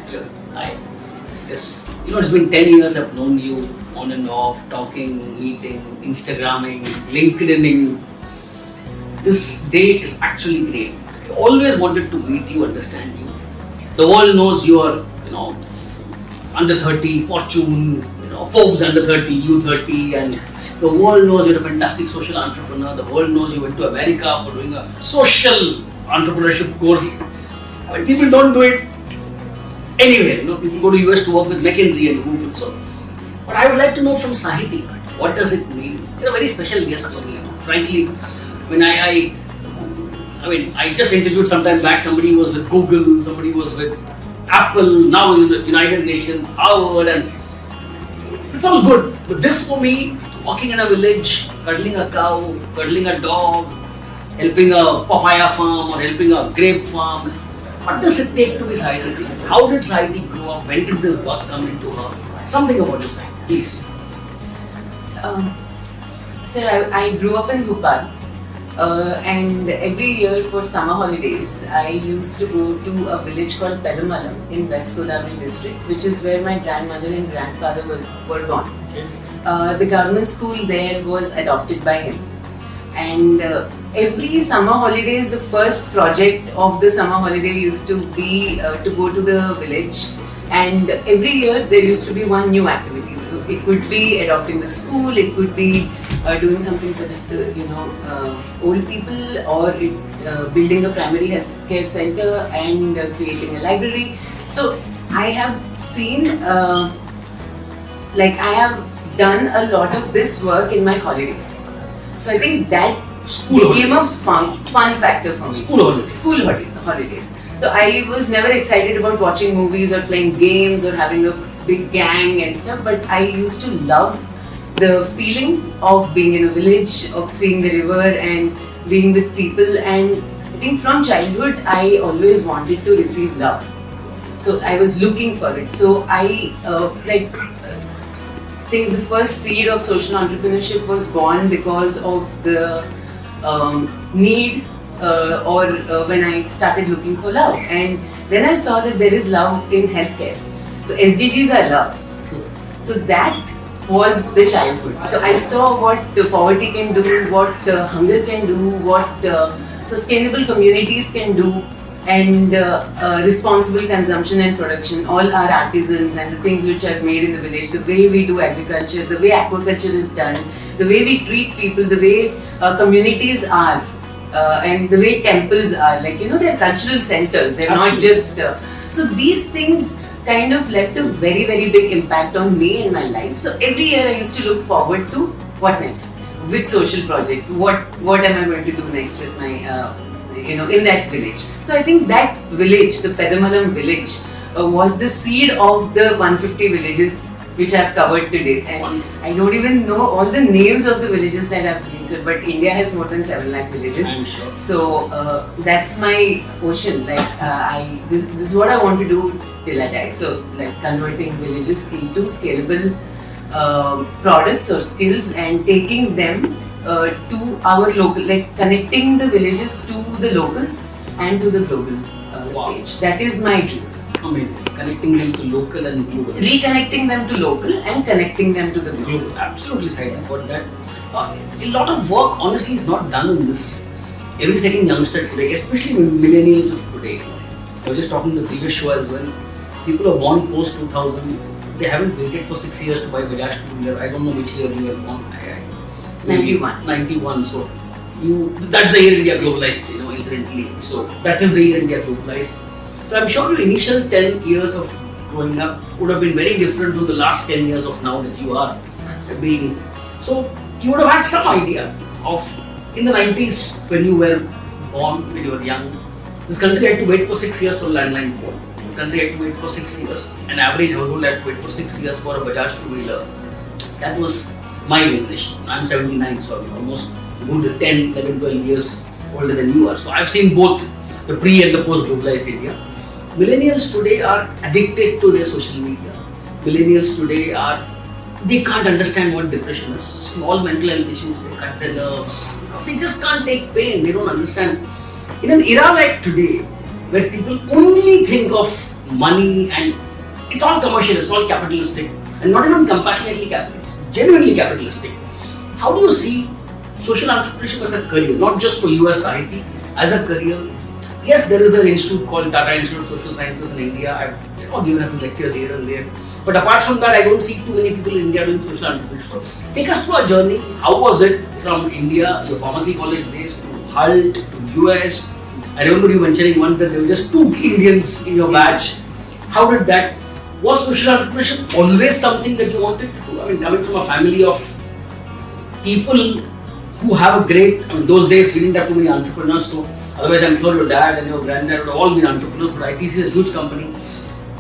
Close. Hi. Yes. It's been 10 years I've known you on and off, talking, meeting, Instagramming, LinkedIning. This day is actually great. I always wanted to meet you, understand you. The world knows you are, under 30, Fortune, Forbes under 30, you 30, and the world knows you're a fantastic social entrepreneur. The world knows you went to America for doing a social entrepreneurship course. I mean, people don't do it anywhere. People go to US to work with McKinsey and Google. So, but I would like to know from Sahithi, what does it mean? You're a very special guest for me. Frankly, when I just interviewed some time back somebody who was with Google, somebody who was with Apple, now in the United Nations, Harvard, and it's all good. But this for me, walking in a village, cuddling a cow, cuddling a dog, helping a papaya farm or helping a grape farm. What does it take to be Sahithi? How did Sahithi grow up? When did this birth come into her? Something about you, Sahithi, please. Sir, I grew up in Bhopal. And every year for summer holidays, I used to go to a village called Pedamalam in West Godavari district, which is where my grandmother and grandfather were born. The government school there was adopted by him. And every summer holidays, the first project of the summer holiday used to be to go to the village. And every year there used to be one new activity. It could be adopting the school, it could be doing something for the old people, or building a primary health care center and creating a library. So I have seen, I have done a lot of this work in my holidays. So I think that became a fun factor for me. School holidays. So I was never excited about watching movies or playing games or having a big gang and stuff, but I used to love the feeling of being in a village, of seeing the river and being with people. And I think from childhood I always wanted to receive love. So I was looking for it. So I think the first seed of social entrepreneurship was born because of the need when I started looking for love. And then I saw that there is love in healthcare. So SDGs are love. So that was the childhood. So I saw what poverty can do, what hunger can do, what sustainable communities can do, and responsible consumption and production. All our artisans and the things which are made in the village, the way we do agriculture, the way aquaculture is done, the way we treat people, the way communities are, and the way temples are. They're cultural centers. They're Absolutely. Not just. So these things kind of left a very, very big impact on me and my life. So every year I used to look forward to what next with social project. What am I going to do next with my in that village. So I think that village, the Pedamalam village, was the seed of the 150 villages which I have covered today. And I don't even know all the names of the villages that I've been to, but India has more than 7 lakh villages. I'm sure. So that's my ocean. This is what I want to do till I die. So converting villages into scalable products or skills and taking them to our local, connecting the villages to the locals and to the global stage. That is my dream. Amazing. Connecting them to local and global. Reconnecting them to local and connecting them to the global. Absolutely, Sahithi. Got that. A lot of work, honestly, is not done in this. Every second youngster today, especially millennials of today. I was just talking in the previous show as well. People are born post 2000. They haven't waited for 6 years to buy Bajaj two-wheeler. I don't know which year you were born. 91. 91. So that's the year India globalized. Incidentally. So that is the year India globalized. So I'm sure your initial 10 years of growing up would have been very different from the last 10 years of now that you are being. So you would have had some idea of, in the 90s when you were born, when you were young, this country had to wait for 6 years for landline phone. This country had to wait for 6 years. An average household had to wait for 6 years for a Bajaj two-wheeler. That was my generation. I'm 79, so I'm almost good 10, 11, 12 years older than you are. So I've seen both the pre and the post-globalized India. Millennials today are addicted to their social media. Millennials today they can't understand what depression is. Small mental health issues, they cut their nerves. They just can't take pain. They don't understand. In an era like today, where people only think of money, and it's all commercial, it's all capitalistic, and not even compassionately it's genuinely capitalistic. How do you see social entrepreneurship as a career, not just for you as Sahithi, as a career? Yes, there is an institute called Tata Institute of Social Sciences in India. I've given a few lectures here and there. But apart from that, I don't see too many people in India doing social entrepreneurship. So take us through a journey. How was it from India, your pharmacy college days, to Hull, to US? I remember you mentioning once that there were just 2 Indians in your batch. How did that? Was social entrepreneurship always something that you wanted to do? I mean, coming from a family of people who have a great, those days we didn't have too many entrepreneurs, so otherwise I'm sure your dad and your granddad would have all been entrepreneurs, but ITC is a huge company,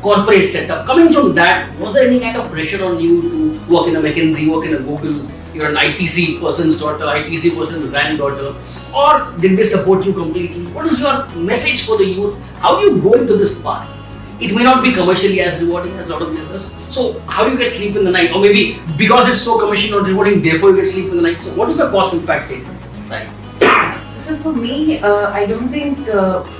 corporate setup. Coming from that, was there any kind of pressure on you to work in a McKinsey, work in a Google? You're an ITC person's daughter, ITC person's granddaughter, or did they support you completely? What is your message for the youth? How do you go into this path? It may not be commercially as rewarding as a lot of the others. So how do you get sleep in the night? Or maybe because it's so commercially not rewarding, therefore you get sleep in the night. So what is the cost impact statement? So for me, I don't think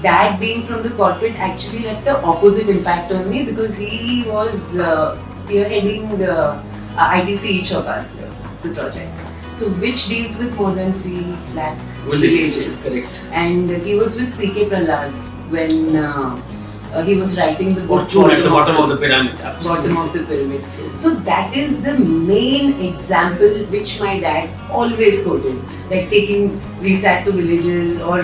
Dad being from the corporate actually left the opposite impact on me, because he was spearheading the ITC e-Chopar, the project. So which deals with more than 3 lakh villages. Correct. And he was with CK Prahlad when he was writing the book Fortune at the bottom of the pyramid. Bottom of the pyramid. So that is the main example which my dad always quoted, like taking VSAT to villages, or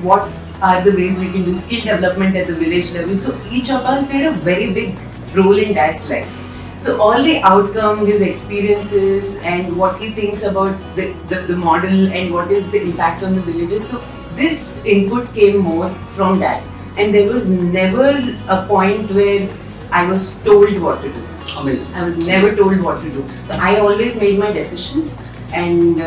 what are the ways we can do skill development at the village level. So e-Chopal played a very big role in dad's life. So all the outcome, his experiences, and what he thinks about the model and what is the impact on the villages. So this input came more from dad. And there was never a point where I was told what to do. Amazing. I was never told what to do. So I always made my decisions. And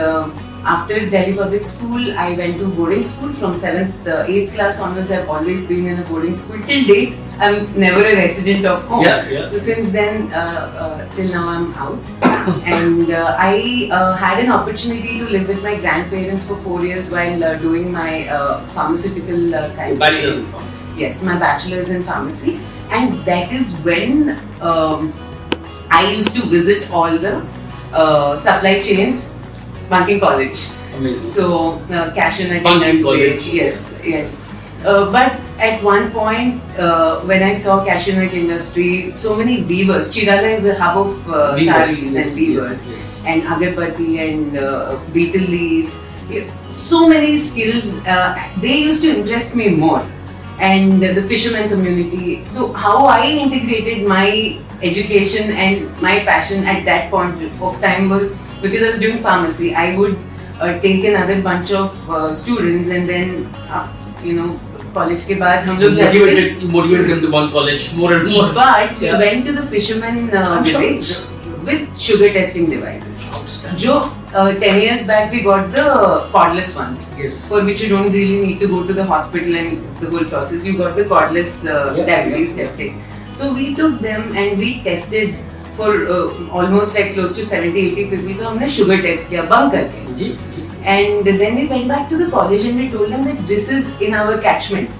after Delhi Public School, I went to boarding school. From 8th class onwards, I've always been in a boarding school. Till date, I'm never a resident of home. Yeah. So since then, till now, I'm out. And I had an opportunity to live with my grandparents for 4 years while doing my pharmaceutical science. Bachelor's in pharmacy. Yes, my bachelor's in pharmacy. And that is when I used to visit all the supply chains, banking college. Amazing. So cashier nut Banking industry. college. Yes. But at one point, when I saw cashew nut industry, so many weavers. Chirala is a hub of saris and weavers, and agarbatti and beetle leaf. So many skills. They used to interest me more. And the fisherman community. So how I integrated my education and my passion at that point of time was, because I was doing pharmacy, I would take another bunch of students, and then college ke baad hum log You motivated them to one college more and more. But we went to the fisherman village with sugar testing devices. Jo 10 years back we got the cordless ones, Yes. for which you don't really need to go to the hospital and the whole process. You got the cordless diabetes testing. So we took them and we tested for almost like close to 70-80 people. So हमने sugar test किया bunk करके. And then we went back to the college and we told them that this is in our catchment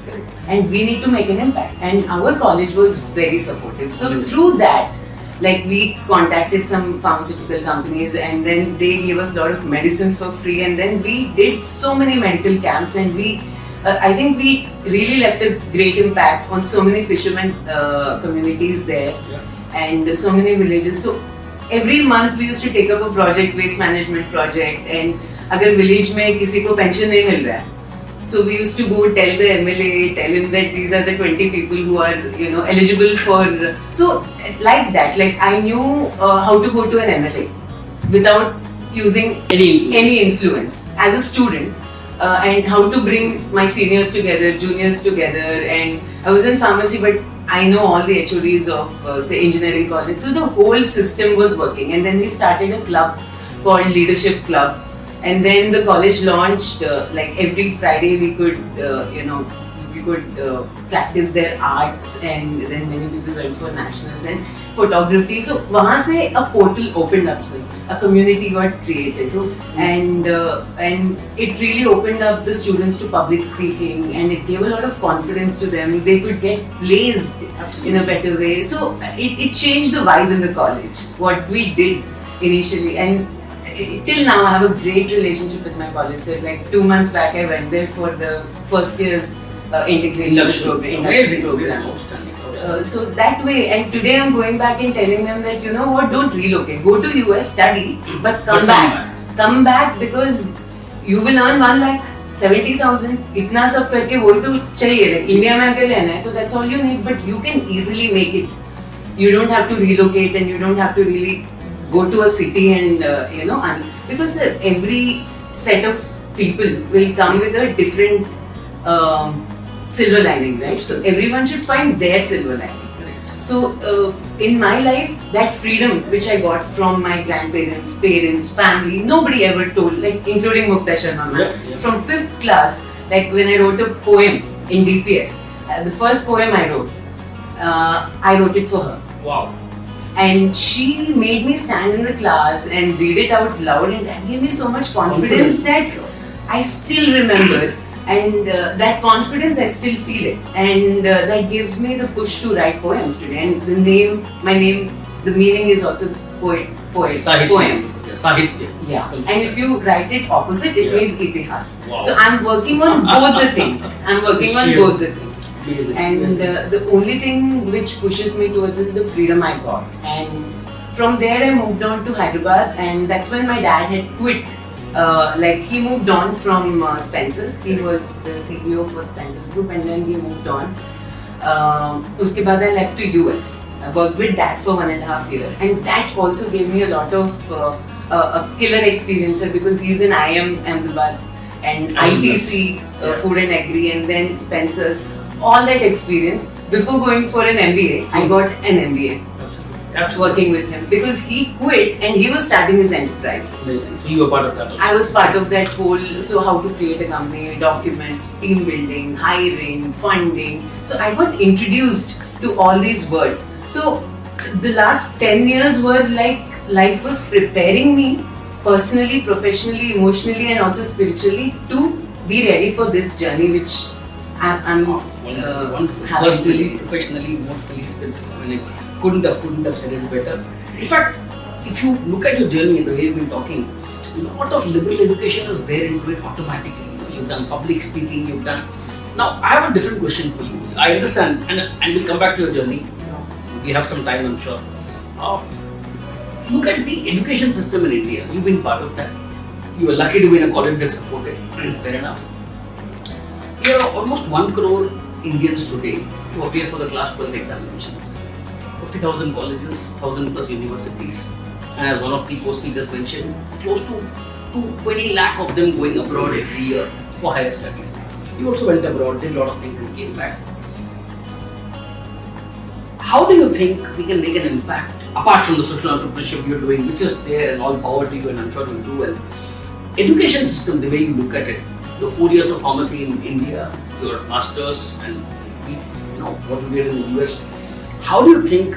and we need to make an impact. And our college was very supportive. So through that, like we contacted some pharmaceutical companies, and then they gave us a lot of medicines for free, and then we did so many medical camps, and I think we really left a great impact on so many fishermen communities there, and so many villages. So every month we used to take up a project, waste management project, and अगर village में किसी को pension नहीं मिल रहा है, so we used to go tell the MLA, tell him that these are the 20 people who are eligible for. So like that, like I knew how to go to an MLA without using any influence as a student, and how to bring my seniors together, juniors together. And I was in pharmacy, but I know all the HODs of say engineering college. So the whole system was working, and then we started a club called Leadership Club. And then the college launched, like every Friday we could, could practice their arts, and then many people went for nationals and photography. So वहाँ से a portal opened up, sir. A community got created, and it really opened up the students to public speaking, and it gave a lot of confidence to them. They could get placed in a better way. So it changed the vibe in the college. What we did initially, and till now I have a great relationship with my college. So like 2 months back I went there for the first year's integration program. Amazing program. So that way, and today I'm going back and telling them that, you know what, don't relocate. Go to US, study, but come back. Come back, because you will earn 1,70,000. इतना सब करके वही तो चाहिए. India में अगर रहना है तो that's all you need. But you can easily make it. You don't have to relocate, and you don't have to really go to a city and because every set of people will come with a different silver lining, right? So everyone should find their silver lining. Correct. So in my life, that freedom which I got from my grandparents, parents, family, nobody ever told, like including Mukta Sharma ma'am. Yeah. From 5th class, like when I wrote a poem in DPS, the first poem I wrote it for her. Wow. And she made me stand in the class and read it out loud, and that gave me so much confidence that I still remember. And that confidence, I still feel it, and that gives me the push to write poems today. And my name, the meaning is also poet, Sahithi. poems. Sahithi. Yeah, and if you write it opposite, it means itihas. Wow. So I'm working on both the things. Amazing. And the only thing which pushes me towards is the freedom I got. And from there I moved on to Hyderabad, and that's when my dad had quit. He moved on from Spencer's. He was the CEO for Spencer's Group, and then he moved on. Uske baad I left to US. I worked with Dad for 1.5 years, and that also gave me a lot of a killer experience, because he's in IM Ahmedabad and ITC, Food and Agri, and then Spencer's. All that experience, before going for an MBA, I got an MBA. Absolutely. Working with him, because he quit and he was starting his enterprise. Amazing. So you were part of that also. I was part of that whole, so how to create a company, documents, team building, hiring, funding. So I got introduced to all these words. So the last 10 years were like life was preparing me personally, professionally, emotionally, and also spiritually to be ready for this journey which I'm wonderful. Personally, professionally, emotionally, spiritually. Couldn't have said it better. In fact, if you look at your journey and the way we've been talking, a lot of liberal education is there into it automatically. You've done public speaking, you've done. Now, I have a different question for you. I understand, and we'll come back to your journey. We have some time, I'm sure. Look at the education system in India. You've been part of that. You were lucky to be in a college that supported. Fair enough. There are almost 1 crore Indians today who appear for the class 12 examinations. 50,000 colleges, 1,000 plus universities, and as one of the co-speakers mentioned, close to 20 lakh of them going abroad every year for higher studies. You also went abroad, did a lot of things and came back. How do you think we can make an impact, apart from the social entrepreneurship you're doing, which is there and all power to you, and I'm sure you'll do well? Education system, the way you look at it, your 4 years of pharmacy in India, your masters, and what you did in the US. How do you think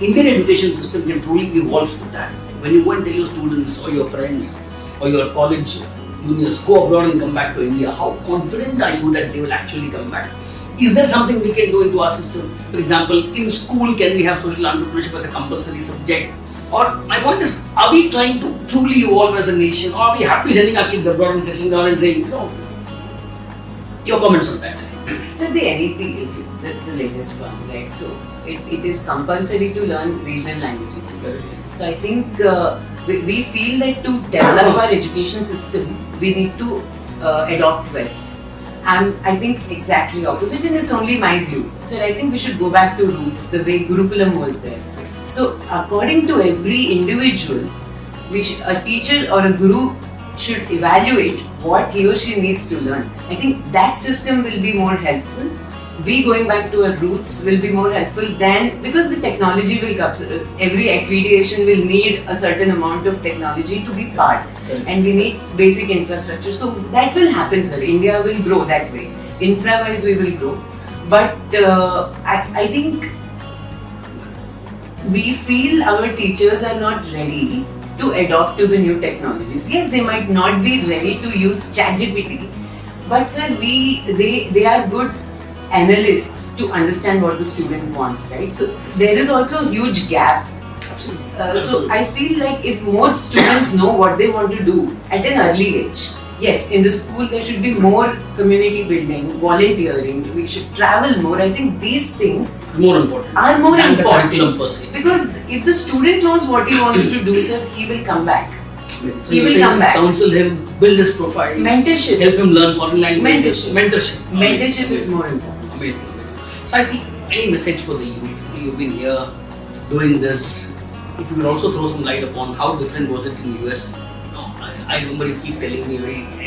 Indian education system can truly evolve to that? When you go and tell your students or your friends or your college juniors, go abroad and come back to India, how confident are you that they will actually come back? Is there something we can do into our system? For example, in school, can we have social entrepreneurship as a compulsory subject? Or my point is, are we trying to truly evolve as a nation? Or are we happy sending our kids abroad and settling down and saying, your comments on that? So the NEP, the latest one, right? So it is compulsory to learn regional languages. So I think we feel that to develop our education system, we need to adopt West. I think exactly opposite, and it's only my view. So I think we should go back to roots, the way Gurukulam was there. So according to every individual, a teacher or a guru should evaluate what he or she needs to learn. I think that system will be more helpful. We going back to our roots will be more helpful than, because the technology will come. Every accreditation will need a certain amount of technology to be part, and we need basic infrastructure. So that will happen, sir. India will grow that way. infra-wise we will grow. But I think we feel our teachers are not ready to adopt to the new technologies. Yes, they might not be ready to use ChatGPT, but sir, they are good analysts to understand what the student wants, right? So there is also a huge gap. So I feel like if more students know what they want to do at an early age, yes, in the school there should be more community building, volunteering, we should travel more. I think these things are more important than the curriculum per se. Because if the student knows what he wants to do, sir, he will come back. So he will come back. Counsel him, build his profile. Mentorship. Help him learn foreign languages. Mentorship is more important. Amazing. Sahithi, any message for the youth? You've been here doing this. If you could also throw some light upon how different was it in US? I remember you keep telling me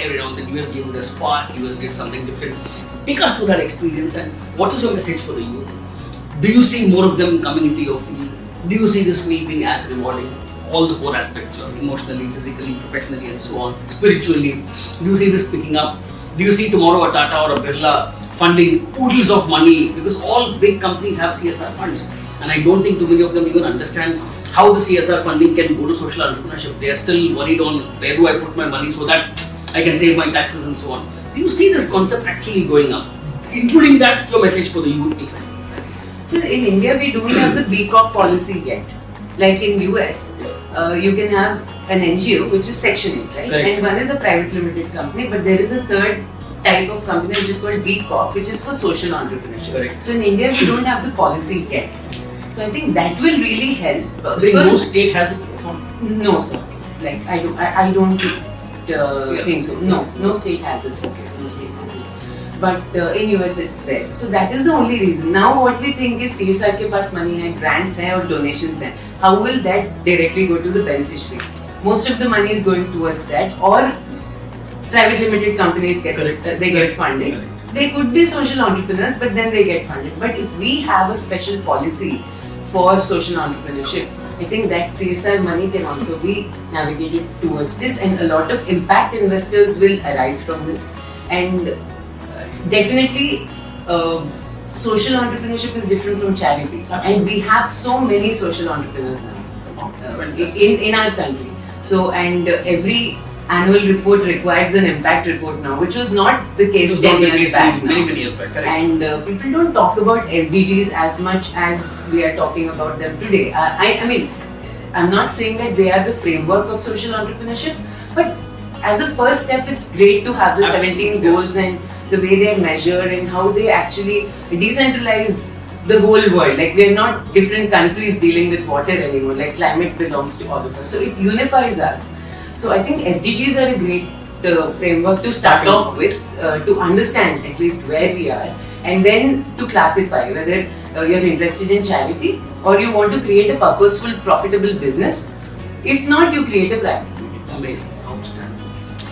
every now and then US gave you that spark, US did something different. Take us through that experience and what is your message for the youth? Do you see more of them coming into your field? Do you see this field being as rewarding? All the four aspects, emotionally, physically, professionally and so on, spiritually. Do you see this picking up? Do you see tomorrow a Tata or a Birla funding oodles of money? Because all big companies have CSR funds. And I don't think too many of them even understand how the CSR funding can go to social entrepreneurship. They are still worried on where do I put my money so that I can save my taxes and so on. Do you see this concept actually going up? Including that, your message for the youth, if any. So in India, we don't have the B Corp policy yet. Like in US, you can have an NGO, which is Section 8, right? Correct. And one is a private limited company, but there is a third type of company which is called B Corp, which is for social entrepreneurship. Correct. So in India, we don't have the policy yet. So I think that will really help. Because no state has it? No, sir. Like I don't think so. No state has it. Okay, no state has it. But in US it's there. So that is the only reason. Now what we think is CSR के पास money है, grants है और donations है. How will that directly go to the beneficiary? Most of the money is going towards that, or private limited companies get funded. Correct. They could be social entrepreneurs, but then they get funded. But if we have a special policy for social entrepreneurship, I think that CSR money can also be navigated towards this, and a lot of impact investors will arise from this. And definitely, social entrepreneurship is different from charity. Absolutely. And we have so many social entrepreneurs now in our country. So, and every annual report requires an impact report now, which was not the case 10 years back. Many years back, correct. And people don't talk about SDGs as much as we are talking about them today. I mean, I'm not saying that they are the framework of social entrepreneurship, but as a first step, it's great to have the 17 goals and the way they are measured and how they actually decentralize the whole world. Like, we are not different countries dealing with water anymore. Like, climate belongs to all of us. So it unifies us. So I think SDGs are a great framework to start off with, to understand at least where we are, and then to classify whether you're interested in charity or you want to create a purposeful, profitable business. If not, you create a private. Amazing. Outstanding.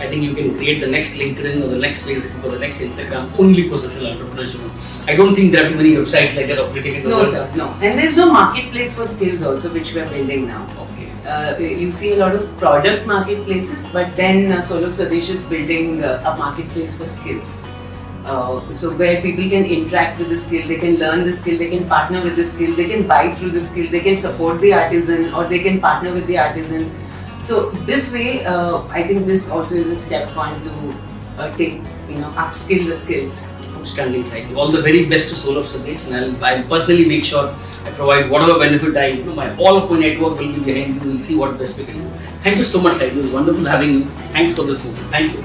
I think you can create the next LinkedIn or the next Facebook or the next Instagram only for social entrepreneurship. I don't think there are too many websites like that operating in the world. No, sir, no. And there's no marketplace for skills also, which we are building now. You see a lot of product marketplaces, but then Soul of Swadesh is building a marketplace for skills. So where people can interact with the skill, they can learn the skill, they can partner with the skill, they can buy through the skill, they can support the artisan, or they can partner with the artisan. So this way, I think this also is a step one to upskill the skills. Outstanding, Sahithi. All the very best to Soul of Swadesh, and I'll personally make sure I provide whatever benefit all of my network will be behind you. We'll see what best we can do. Thank you so much, Sahithi. It was wonderful having you. Thanks for this movie. Thank you.